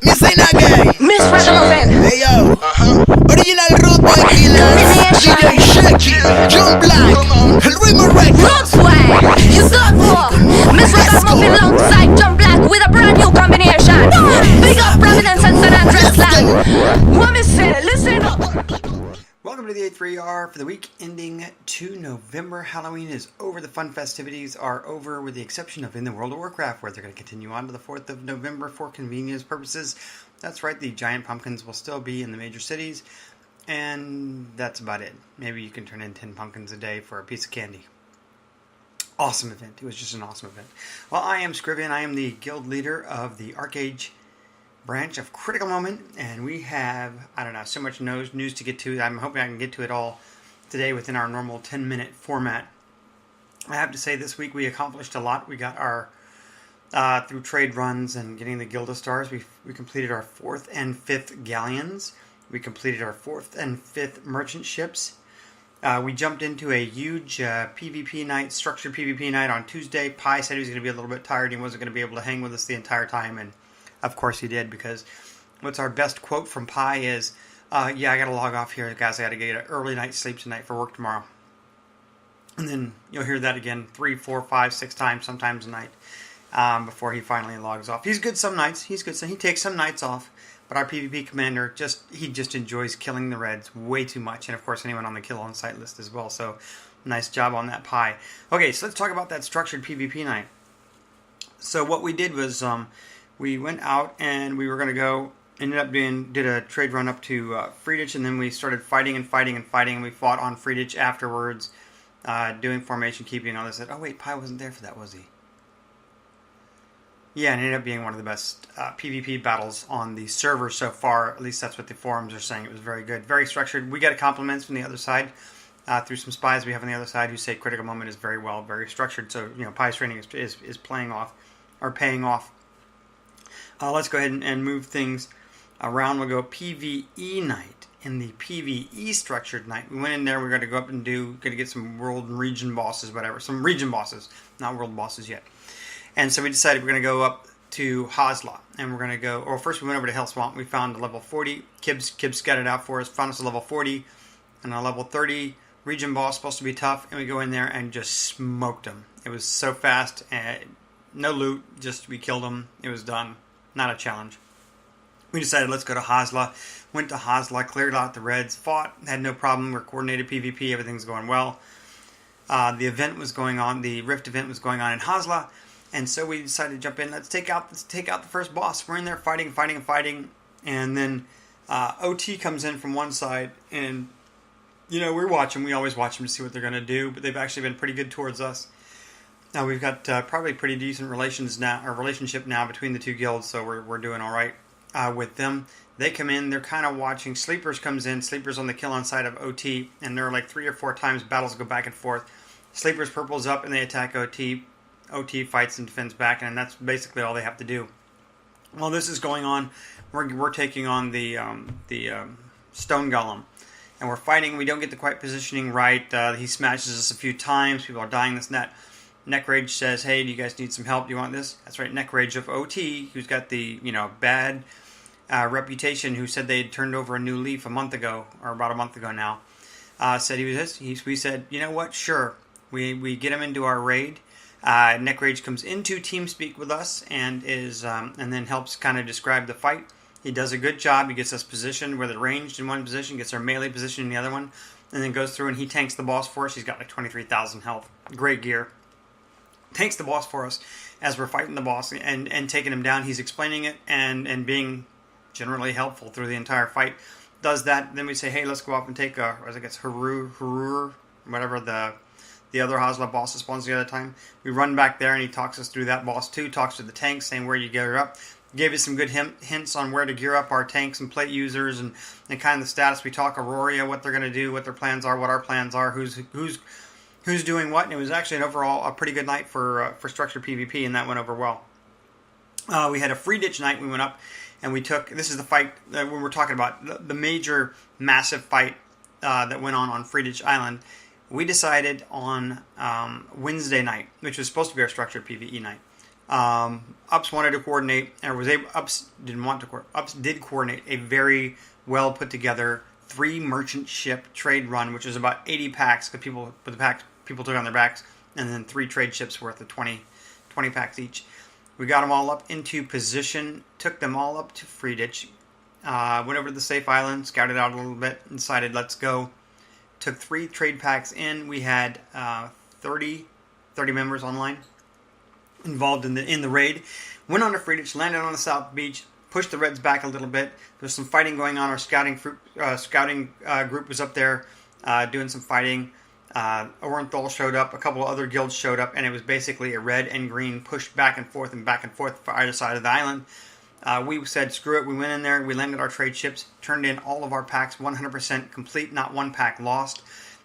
Miss Ainagay. Miss Ragamuffin. Hey yo. Original Road Boy Killers. DJ Shaky. John Black. El Rhythm Records. Road swag. You got more. Miss Ragamuffin alongside John Black with a brand new combination. Big up Providence and San Andreas land. What me say? Listen up. Welcome to the A3R for the week ending 2 November. Halloween is over. The fun festivities are over with the exception of in the World of Warcraft, where they're going to continue on to the 4th of November for convenience purposes. That's right, the giant pumpkins will still be in the major cities, and that's about it. Maybe you can turn in 10 pumpkins a day for a piece of candy. Awesome event. It was just an awesome event. Well, I am Scrivian. I am the guild leader of the ArcheAge branch of Critical Moment, and we have, I don't know, so much news to get to. I'm hoping I can get to it all today within our normal 10-minute format. I have to say this week we accomplished a lot. We got our, through trade runs and getting the Guild of Stars, we completed our 4th and 5th galleons. We completed our 4th and 5th merchant ships. We jumped into a huge PvP night, structured PvP night on Tuesday. Pi said he was going to be a little bit tired. He wasn't going to be able to hang with us the entire time, and of course he did, because what's our best quote from Pi is, yeah, I got to log off here, guys. I got to get an early night's sleep tonight for work tomorrow. And then you'll hear that again 3, 4, 5, 6 times, sometimes a night, before he finally logs off. He's good some nights. He's good. So he takes some nights off. But our PvP commander, he just enjoys killing the Reds way too much. And of course, anyone on the kill on site list as well. So nice job on that, Pi. Okay, so let's talk about that structured PvP night. So what we did was, we went out and we were going to go, did a trade run up to Friedrich, and then we started fighting. And we fought on Friedrich afterwards, doing formation keeping and all this. Oh wait, Pi wasn't there for that, was he? Yeah, and it ended up being one of the best PvP battles on the server so far. At least that's what the forums are saying. It was very good, very structured. We got compliments from the other side through some spies we have on the other side who say Critical Moment is very structured. So Pi's training is paying off. Let's go ahead and move things around. We'll go PvE night. In the PvE structured night, we went in there. We're going to go up and going to get some world and region bosses, whatever. Some region bosses, not world bosses yet. And so we decided we're going to go up to Hasla. And we're going to go, or first we went over to Hell Swamp. We found a level 40. Kibbs scouted out for us, found us a level 40 and a level 30 region boss, supposed to be tough. And we go in there and just smoked him. It was so fast. No loot, just we killed him. It was done. Not a challenge. We decided let's go to Hasla. Went to Hasla, cleared out the Reds, fought, had no problem. We're coordinated PvP, everything's going well. The event was going on, the Rift event was going on in Hasla, and so we decided to jump in. Let's take out the first boss. We're in there fighting, and then OT comes in from one side, and we're watching. We always watch them to see what they're going to do, but they've actually been pretty good towards us. Now we've got probably pretty decent relationship now between the two guilds, so we're doing all right with them. They come in, they're kind of watching. Sleepers comes in, Sleepers on the kill on side of OT, and there are like 3 or 4 times battles go back and forth. Sleepers purples up and they attack OT. OT fights and defends back, and that's basically all they have to do. While this is going on, we're taking on the Stone Golem, and we're fighting. We don't get the quite positioning right. He smashes us a few times. People are dying this net. Neckrage says, hey, do you guys need some help? Do you want this? That's right, Neckrage of OT, who's got the bad reputation, who said they had turned over a new leaf a month ago, or about a month ago now, said he was this. We said, you know what, sure. We get him into our raid. Neckrage comes into TeamSpeak with us and and then helps kind of describe the fight. He does a good job. He gets us positioned. We're ranged in one position, gets our melee position in the other one, and then goes through and he tanks the boss for us. He's got like 23,000 health. Great gear. Tanks the boss for us as we're fighting the boss and taking him down. He's explaining it and being generally helpful through the entire fight. Does that, then we say, hey, let's go off and take Harur, whatever the other Hasla boss spawns the other time. We run back there and he talks us through that boss too, talks to the tanks, saying where you gear up. Gave us some good hints on where to gear up our tanks and plate users and kind of the status. We talk Aurora, what they're going to do, what their plans are, what our plans are, who's doing what, and it was actually a pretty good night for structured PvP, and that went over well. We had a free ditch night. We went up and we took, this is the fight that when we're talking about the major massive fight that went on Free Ditch Island. We decided on Wednesday night, which was supposed to be our structured PvE night, Ups wanted to coordinate, or was able. Ups didn't want to coordinate. Ups did coordinate a very well put together 3 merchant ship trade run, which was about 80 packs because people took on their backs, and then 3 trade ships worth of 20 packs each. We got them all up into position, took them all up to Friedrich, went over to the safe island, scouted out a little bit, and decided let's go. Took 3 trade packs in. We had 30 members online involved in the raid. Went on to Friedrich, landed on the south beach, pushed the Reds back a little bit. There's some fighting going on. Our scouting group was up there doing some fighting. Orenthal showed up. A couple of other guilds showed up, and it was basically a red and green pushed back and forth for either side of the island. We said, screw it. We went in there. We landed our trade ships, turned in all of our packs 100% complete, not one pack lost.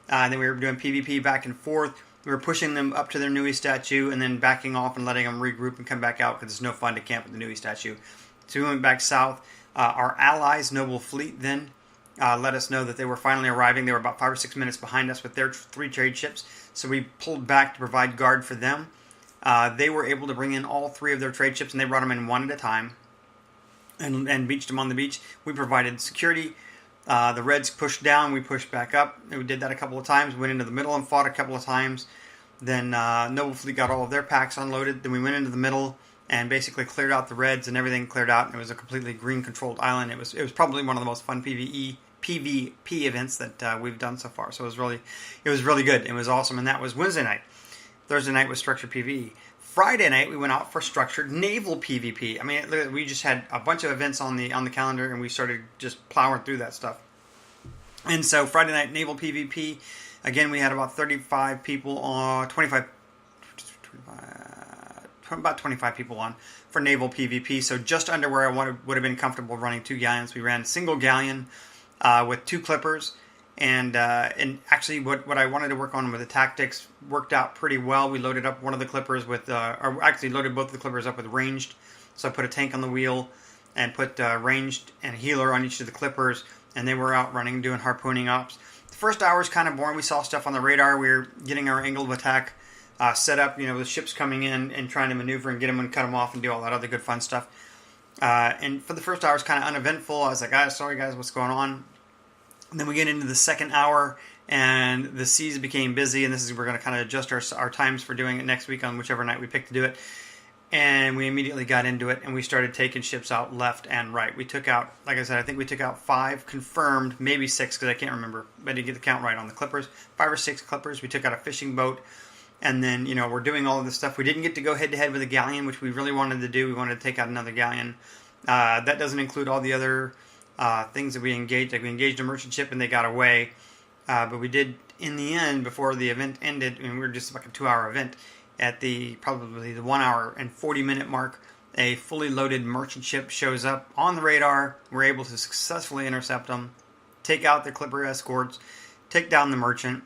Then we were doing PvP back and forth. We were pushing them up to their Nui statue and then backing off and letting them regroup and come back out because it's no fun to camp at the Nui statue. So we went back south. Our allies, Noble Fleet, then let us know that they were finally arriving. They were about 5 or 6 minutes behind us with their 3 trade ships. So we pulled back to provide guard for them. They were able to bring in all 3 of their trade ships, and they brought them in one at a time and beached them on the beach. We provided security. The Reds pushed down, we pushed back up. We did that a couple of times, went into the middle and fought a couple of times. Then Noble Fleet got all of their packs unloaded. Then we went into the middle and basically cleared out the Reds, and everything cleared out. And it was a completely green-controlled island. It was probably one of the most fun PvP events that we've done so far. So it was really good. It was awesome, and that was Wednesday night. Thursday night was structured PvE. Friday night we went out for structured naval PvP. I mean, we just had a bunch of events on the calendar, and we started just plowing through that stuff. And so Friday night naval PvP, again we had about 35 people on, about 25 people on for naval PvP. So just under where I would have been comfortable running 2 galleons. We ran single galleon with 2 clippers. And actually, what I wanted to work on with the tactics worked out pretty well. We loaded up one of the clippers with, or actually loaded both of the clippers up with ranged. So I put a tank on the wheel and put ranged and healer on each of the clippers, and they were out running, doing harpooning ops. The first hour was kind of boring. We saw stuff on the radar. We were getting our angle of attack set up, with ships coming in and trying to maneuver and get them and cut them off and do all that other good fun stuff. And for the first hour, it was kind of uneventful. I was like, sorry guys, what's going on? And then we get into the second hour, and the seas became busy, and we're going to kind of adjust our times for doing it next week on whichever night we pick to do it. And we immediately got into it, and we started taking ships out left and right. We took out, like I said, I think we took out 5 confirmed, maybe 6, because I can't remember. I didn't get the count right on the clippers. 5 or 6 clippers. We took out a fishing boat, and then, we're doing all of this stuff. We didn't get to go head-to-head with a galleon, which we really wanted to do. We wanted to take out another galleon. That doesn't include all the other things that we engaged. Like we engaged a merchant ship and they got away, but we did in the end, before the event ended, and we were just like a 2-hour event, at probably the 1 hour and 40-minute mark, a fully loaded merchant ship shows up on the radar. We're able to successfully intercept them, take out the clipper escorts, take down the merchant.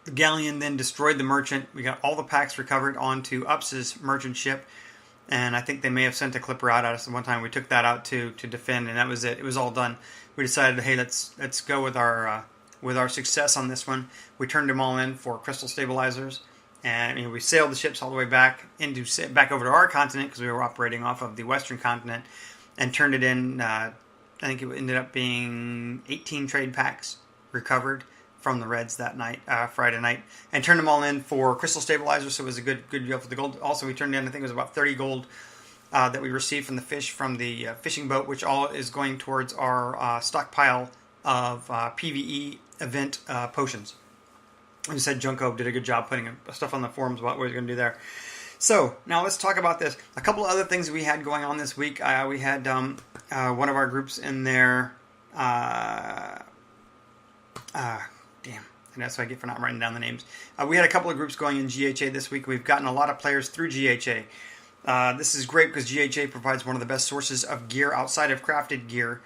The galleon then destroyed the merchant. We got all the packs recovered onto Ups's merchant ship. And I think they may have sent a clipper out at us at one time. We took that out to defend, and that was it. It was all done. We decided, hey, let's go with our success on this one. We turned them all in for crystal stabilizers, and we sailed the ships all the way back over to our continent because we were operating off of the western continent, and turned it in. I think it ended up being 18 trade packs recovered from the Reds that night, Friday night, and turned them all in for crystal stabilizers, so it was a good deal for the gold. Also, we turned in, I think it was about 30 gold that we received from the fishing boat, which all is going towards our stockpile of PvE event potions. Like I said, Junko did a good job putting stuff on the forums about what he's going to do there. So, now let's talk about this. A couple of other things we had going on this week. We had one of our groups in there... damn, and that's what I get for not writing down the names. We had a couple of groups going in GHA this week. We've gotten a lot of players through GHA. This is great because GHA provides one of the best sources of gear outside of crafted gear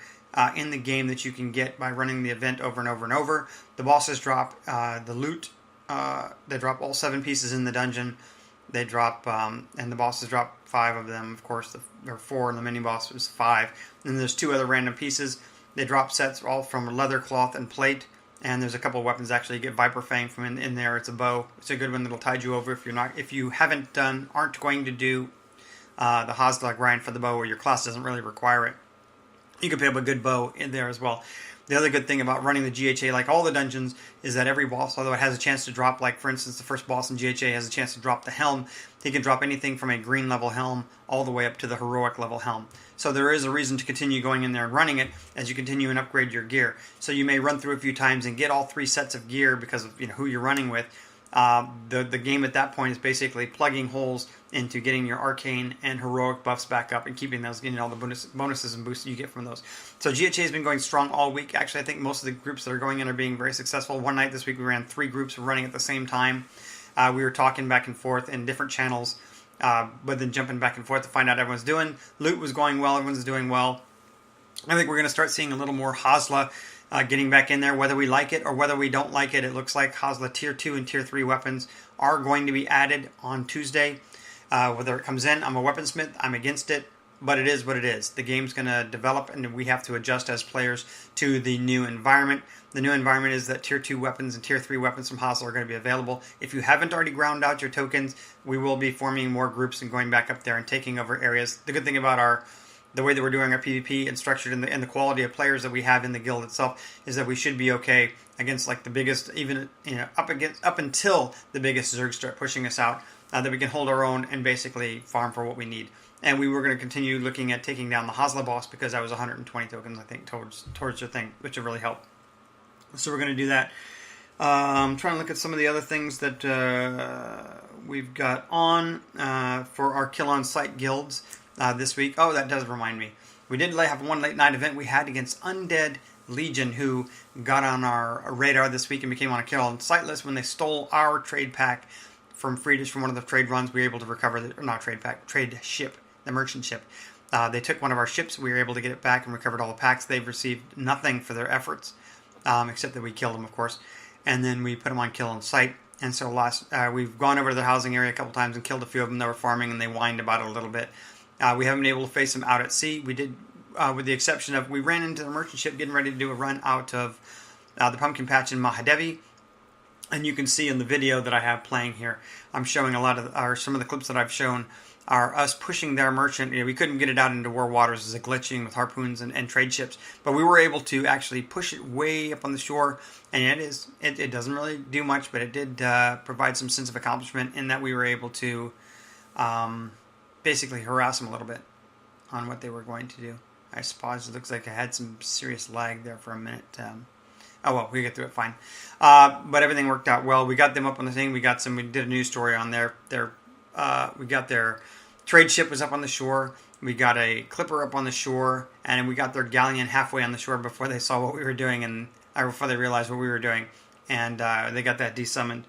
in the game that you can get by running the event over and over and over. The bosses drop the loot. They drop all 7 pieces in the dungeon. They drop, and the bosses drop 5 of them, of course. There are 4, and the mini boss is 5. And then there's 2 other random pieces. They drop sets all from leather, cloth, and plate. And there's a couple of weapons actually. You get Viper Fang from in there. It's a bow. It's a good one that'll tide you over if you aren't going to do the Hasla grind for the bow where your class doesn't really require it. You can pick up a good bow in there as well. The other good thing about running the GHA, like all the dungeons, is that every boss, although it has a chance to drop, like for instance the first boss in GHA has a chance to drop the helm, he can drop anything from a green level helm all the way up to the heroic level helm. So there is a reason to continue going in there and running it as you continue and upgrade your gear. So you may run through a few times and get all 3 sets of gear because of who you're running with. The game at that point is basically plugging holes into getting your arcane and heroic buffs back up and keeping those, getting all the bonuses and boosts you get from those. So GHA has been going strong all week. Actually, I think most of the groups that are going in are being very successful. One night this week we ran 3 groups running at the same time. We were talking back and forth in different channels, but then jumping back and forth to find out how everyone's doing. Loot was going well. Everyone's doing well. I think we're going to start seeing a little more Hasla getting back in there, whether we like it or whether we don't like it. It looks like Hasla Tier 2 and Tier 3 weapons are going to be added on Tuesday. Whether it comes in, I'm a weaponsmith, I'm against it, but it is what it is. The game's going to develop and we have to adjust as players to the new environment. The new environment is that Tier 2 weapons and Tier 3 weapons from Hasla are going to be available. If you haven't already ground out your tokens, we will be forming more groups and going back up there and taking over areas. The good thing about the way that we're doing our PvP and structured and the quality of players that we have in the guild itself is that we should be okay against like the biggest, even up until the biggest Zergs start pushing us out, that we can hold our own and basically farm for what we need. And we were going to continue looking at taking down the Hasla boss because that was 120 tokens, I think, towards the thing, which would really help. So we're going to do that. I'm trying to look at some of the other things that we've got on for our kill on site guilds this week. Oh, that does remind me. We did have one late night event we had against Undead Legion, who got on our radar this week and became on a kill on site list when they stole our trade pack from Friedish from one of the trade runs. We were able to recover trade ship, the merchant ship. They took one of our ships. We were able to get it back and recovered all the packs. They've received nothing for their efforts, except that we killed them, of course. And then we put them on kill on site. And so we've gone over to the housing area a couple times and killed a few of them that were farming, and they whined about it a little bit. We haven't been able to face them out at sea. We did, with the exception of, we ran into the merchant ship getting ready to do a run out of the pumpkin patch in Mahadevi. And you can see in the video that I have playing here, I'm showing some of the clips that I've shown are us pushing their merchant. We couldn't get it out into war waters as a glitching with harpoons and trade ships, but we were able to actually push it way up on the shore. And it doesn't really do much, but it did provide some sense of accomplishment in that we were able to basically harass them a little bit on what they were going to do. I suppose it looks like I had some serious lag there for a minute. Oh well, we get through it fine. But everything worked out well. We got them up on the thing. We did a news story on we got their trade ship was up on the shore. We got a clipper up on the shore, and we got their galleon halfway on the shore before they saw what we were doing, and before they realized what we were doing, and they got that desummoned.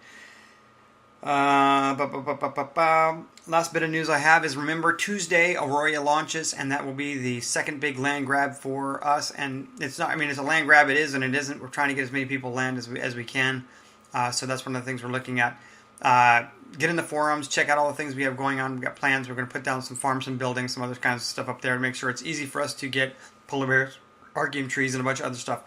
Last bit of news I have is, remember, Tuesday Aurora launches, and that will be the second big land grab for us. And it's not, it's a land grab, it is and it isn't. We're trying to get as many people land as we can. So that's one of the things we're looking at. Get in the forums, check out all the things we have going on. We've got plans. We're going to put down some farms and buildings, some other kinds of stuff up there to make sure it's easy for us to get polar bears, arcane trees, and a bunch of other stuff.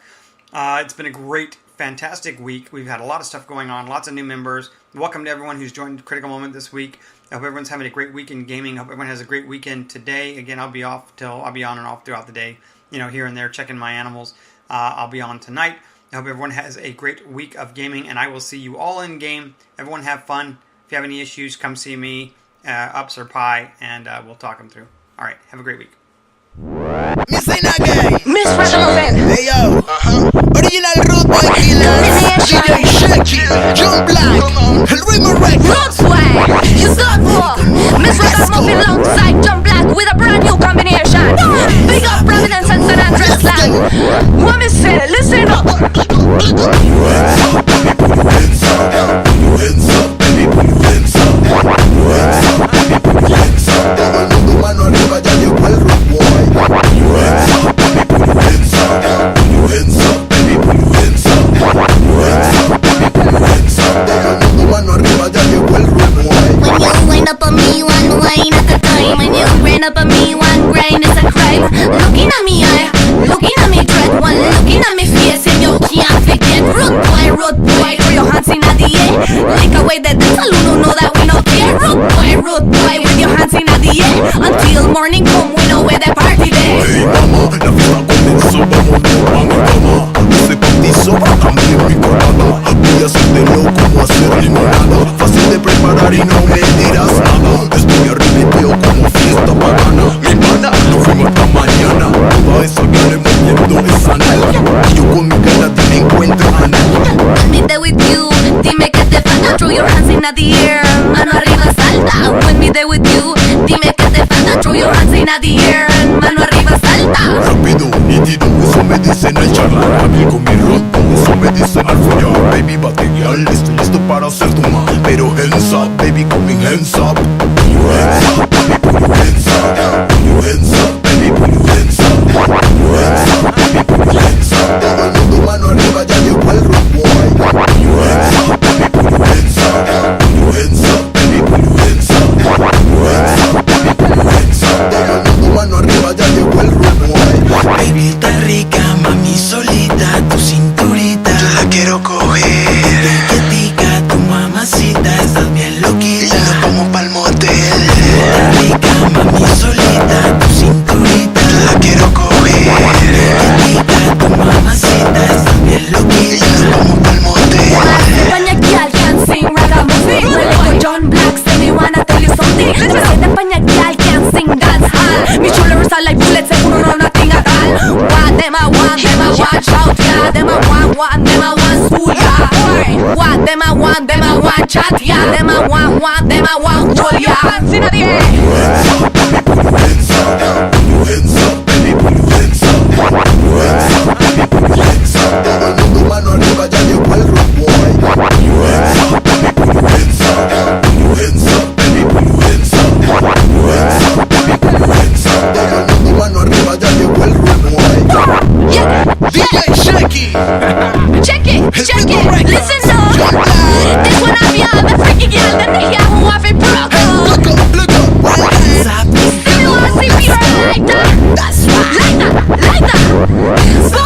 It's been a great, fantastic week. We've had a lot of stuff going on, lots of new members. Welcome to everyone who's joined Critical Moment this week. I hope everyone's having a great week in gaming. I hope everyone has a great weekend today. Again, I'll be on and off throughout the day, here and there, checking my animals. I'll be on tonight. I hope everyone has a great week of gaming, and I will see you all in game. Everyone have fun. If you have any issues, come see me, ups or pie, and we'll talk them through. All right, have a great week. Miss ain't not gay. Miss Ragamuffin. Hey yo. Original Root Boy Killer. DJ Shaky. John Black. El Ritmo Records. Road swag. You got war. Miss Ragamuffin alongside John Black with a brand new combination. Big up Providence and San Andres land. What me say? Listen up. Looking at me eye, looking at me dread, one looking at me face, and you can't forget. Road boy, throw your hands in the the air. Like a way that dance, alone know that we no care. Rude boy, with your hands in the air. Until morning come, we know where the party there. Hey mama, la fiesta comenzó, vámonos a mi cama. Ese bautizo va también mi colada. Voy a hacértelo como hacer limonada. Fácil de preparar y no me dirás nada. Estoy arrepentido como fiesta pagana. Mi pana, no fuimos hasta mañana. Toda esa cara moviendo esa nalga. Y yo con mi cara te encuentro a nalga. Me there with you, dime que te falta. Throw your hands in the air, mano arriba salta. When me there with you, dime que te falta. Throw your hands in the air, mano arriba salta. Rápido, nítido, eso me dicen al charlar. A mí con mi roto, eso me dicen al follar. Baby, bateguear, estoy listo para ser tu ma. Pero hands up, baby, con mi hands up. Put your hands up, baby, put your hands up. Put your hands up, baby, put your hands up. Put your hands up, baby, put your hands up. Todo el mundo mano arriba, ya llegó el road boy. Put your hands up, baby, put your hands up. Put your hands up, baby, put your hands up. Put your hands up, baby, put your hands up. Todo el mundo mano arriba, ya llegó el road boy. Baby, está rica, mami, solita, tu cinturita. Yo la quiero coger. Tica, tu mamacita, estás bien loquita. Y nos vamos pa'l motel. Está rica, mami, solita, tu cinturita. Yo la quiero coger. Tica, tu mamacita, estás bien loquita. Y nos vamos pa'l motel. España girl can sing ragamuffin. Like John Black, say me wanna tell you something. She said España girl can sing dance hall. Me shoulders are like bullets, seguro no nothing at all. What them I want, shout yeah. Them I want, them I want school yeah. What them I want, chat yeah. Them I want, them I want roll yeah. Hands in the air. Put your hands up, put your hands up, baby, put your hands up. Put your hands up, baby, put your hands up. Todo el mundo mano arriba, ya llegó el road boy. Put your hands up, baby, put your hands up. Put your hands up, baby, put your hands up. Put your hands up, baby, put your hands up. Todo el mundo mano arriba, ya llegó el road boy. Yeah, DJ Shaky. check it, listen up. This one I be all the freaky girl, them they hear who have it broke up. Look up, right hands up. If you wanna see me like that, that's right. Like that.